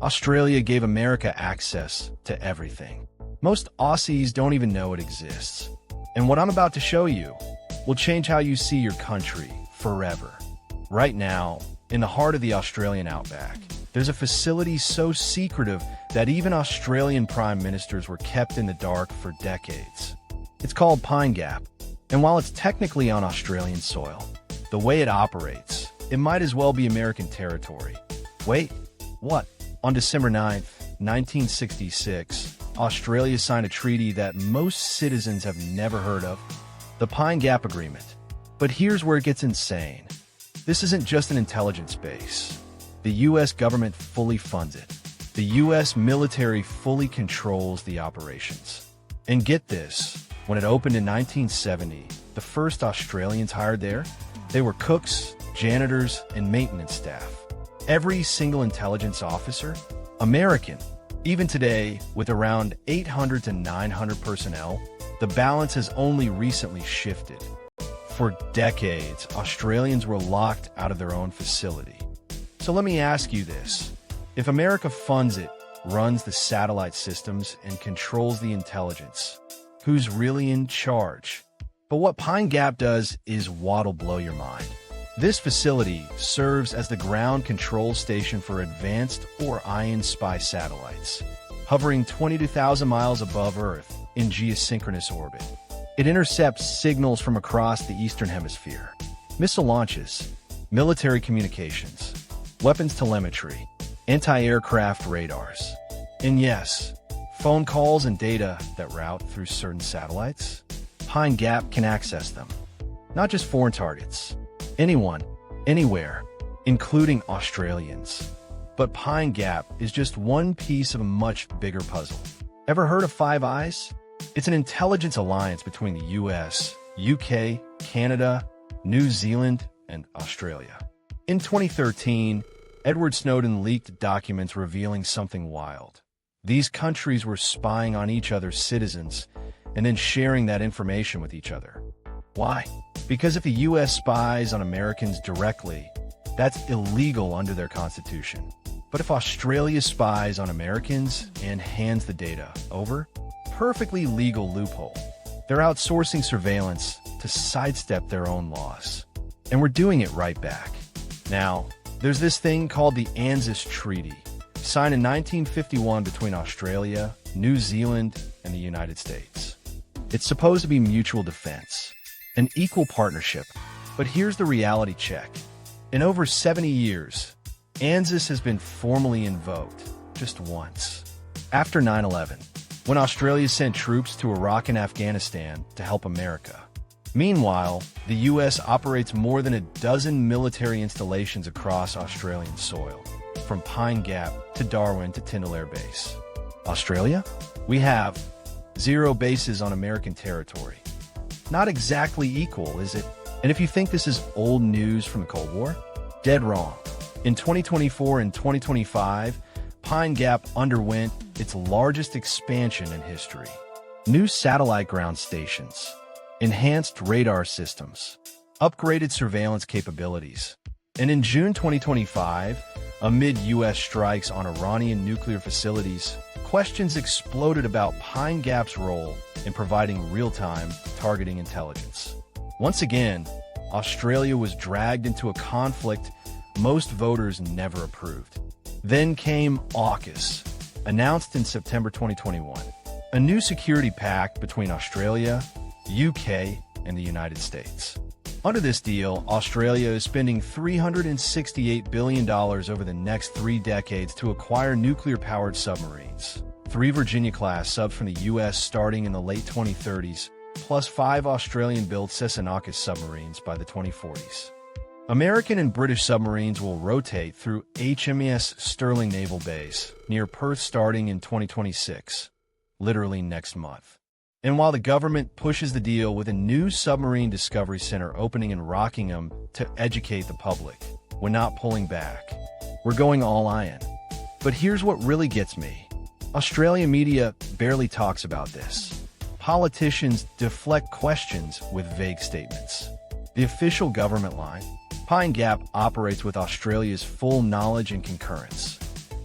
Australia gave America access to everything. Most Aussies don't even know it exists. And what I'm about to show you will change how you see your country forever. Right now, in the heart of the Australian outback, there's a facility so secretive that even Australian prime ministers were kept in the dark for decades. It's called Pine Gap, and while it's technically on Australian soil, the way it operates, it might as well be American territory. Wait, what? On December 9th, 1966, Australia signed a treaty that most citizens have never heard of, the Pine Gap Agreement. But here's where it gets insane. This isn't just an intelligence base. The U.S. government fully funds it. The U.S. military fully controls the operations. And get this, when it opened in 1970, the first Australians hired there, they were cooks, janitors, and maintenance staff. Every single intelligence officer, American. Even today, with around 800 to 900 personnel, the balance has only recently shifted. For decades, Australians were locked out of their own facility. So let me ask you this. If America funds it, runs the satellite systems, and controls the intelligence, who's really in charge? But what Pine Gap does is what'll blow your mind. This facility serves as the ground control station for Advanced Orion spy satellites, hovering 22,000 miles above Earth in geosynchronous orbit. It intercepts signals from across the Eastern Hemisphere, missile launches, military communications, weapons telemetry, anti-aircraft radars, and yes, phone calls and data that route through certain satellites. Pine Gap can access them. Not just foreign targets. Anyone, anywhere, including Australians. But Pine Gap is just one piece of a much bigger puzzle. Ever heard of Five Eyes? It's an intelligence alliance between the US, UK, Canada, New Zealand, and Australia. In 2013, Edward Snowden leaked documents revealing something wild. These countries were spying on each other's citizens and then sharing that information with each other. Why? Because if the U.S. spies on Americans directly, that's illegal under their constitution. But if Australia spies on Americans and hands the data over, perfectly legal loophole. They're outsourcing surveillance to sidestep their own laws. And we're doing it right back. Now, there's this thing called the ANZUS Treaty, signed in 1951 between Australia, New Zealand, and the United States. It's supposed to be mutual defense, an equal partnership. But here's the reality check. In over 70 years, ANZUS has been formally invoked just once. After 9/11, when Australia sent troops to Iraq and Afghanistan to help America. Meanwhile, the U.S. operates more than a dozen military installations across Australian soil, from Pine Gap to Darwin to Tyndall Air Base. Australia? We have 0 bases on American territory. Not exactly equal, is it? And if you think this is old news from the Cold War, dead wrong. In 2024 and 2025, Pine Gap underwent its largest expansion in history. New satellite ground stations, enhanced radar systems, upgraded surveillance capabilities. And in June 2025, amid U.S. strikes on Iranian nuclear facilities, questions exploded about Pine Gap's role in providing real-time targeting intelligence. Once again, Australia was dragged into a conflict most voters never approved. Then came AUKUS, announced in September 2021, a new security pact between Australia, UK, and the United States. Under this deal, Australia is spending $368 billion over the next 3 decades to acquire nuclear-powered submarines. 3 Virginia-class subs from the U.S. starting in the late 2030s, plus 5 Australian-built AUKUS submarines by the 2040s. American and British submarines will rotate through HMAS Stirling Naval Base near Perth starting in 2026, literally next month. And while the government pushes the deal with a new submarine discovery center opening in Rockingham to educate the public, we're not pulling back. We're going all iron. But here's what really gets me. Australian media barely talks about this. Politicians deflect questions with vague statements. The official government line, Pine Gap operates with Australia's full knowledge and concurrence.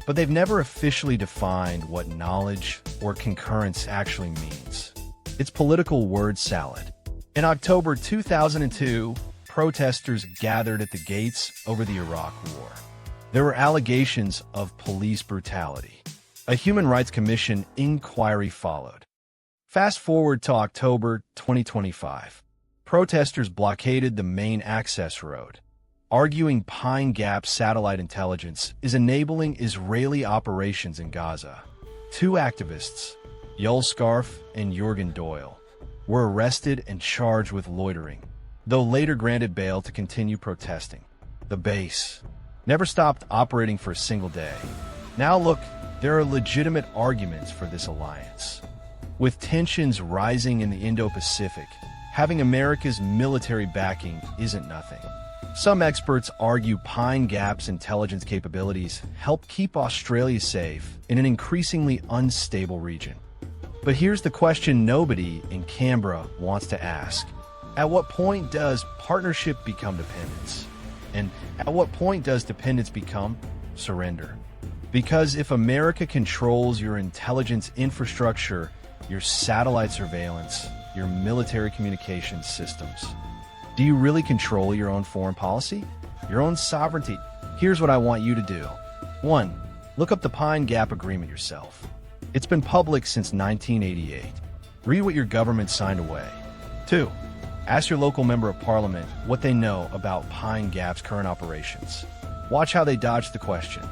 but they've never officially defined what knowledge or concurrence actually means. It's political word salad. In October 2002, protesters gathered at the gates over the Iraq War. There were allegations of police brutality. A Human Rights Commission inquiry followed. Fast forward to October 2025. Protesters blockaded the main access road, arguing Pine Gap satellite intelligence is enabling Israeli operations in Gaza. Two activists, Yoel Scarf and Jurgen Doyle, were arrested and charged with loitering, though later granted bail to continue protesting. The base never stopped operating for a single day. Now look, there are legitimate arguments for this alliance. With tensions rising in the Indo-Pacific, having America's military backing isn't nothing. Some experts argue Pine Gap's intelligence capabilities help keep Australia safe in an increasingly unstable region. But here's the question nobody in Canberra wants to ask. At what point does partnership become dependence? And at what point does dependence become surrender? Because if America controls your intelligence infrastructure, your satellite surveillance, your military communications systems, do you really control your own foreign policy? Your own sovereignty? Here's what I want you to do. 1. Look up the Pine Gap Agreement yourself. It's been public since 1988. Read what your government signed away. 2. Ask your local member of parliament what they know about Pine Gap's current operations. Watch how they dodge the question.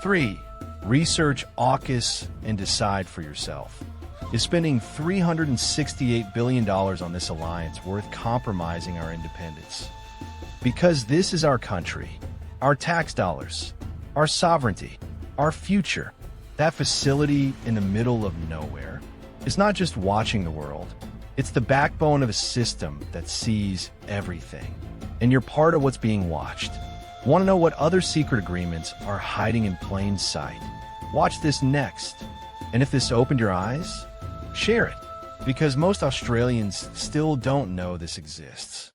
3. Research AUKUS and decide for yourself. Is spending $368 billion on this alliance worth compromising our independence? Because this is our country, our tax dollars, our sovereignty, our future. That facility in the middle of nowhere is not just watching the world. It's the backbone of a system that sees everything. And you're part of what's being watched. Want to know what other secret agreements are hiding in plain sight? Watch this next. And if this opened your eyes, share it, because most Australians still don't know this exists.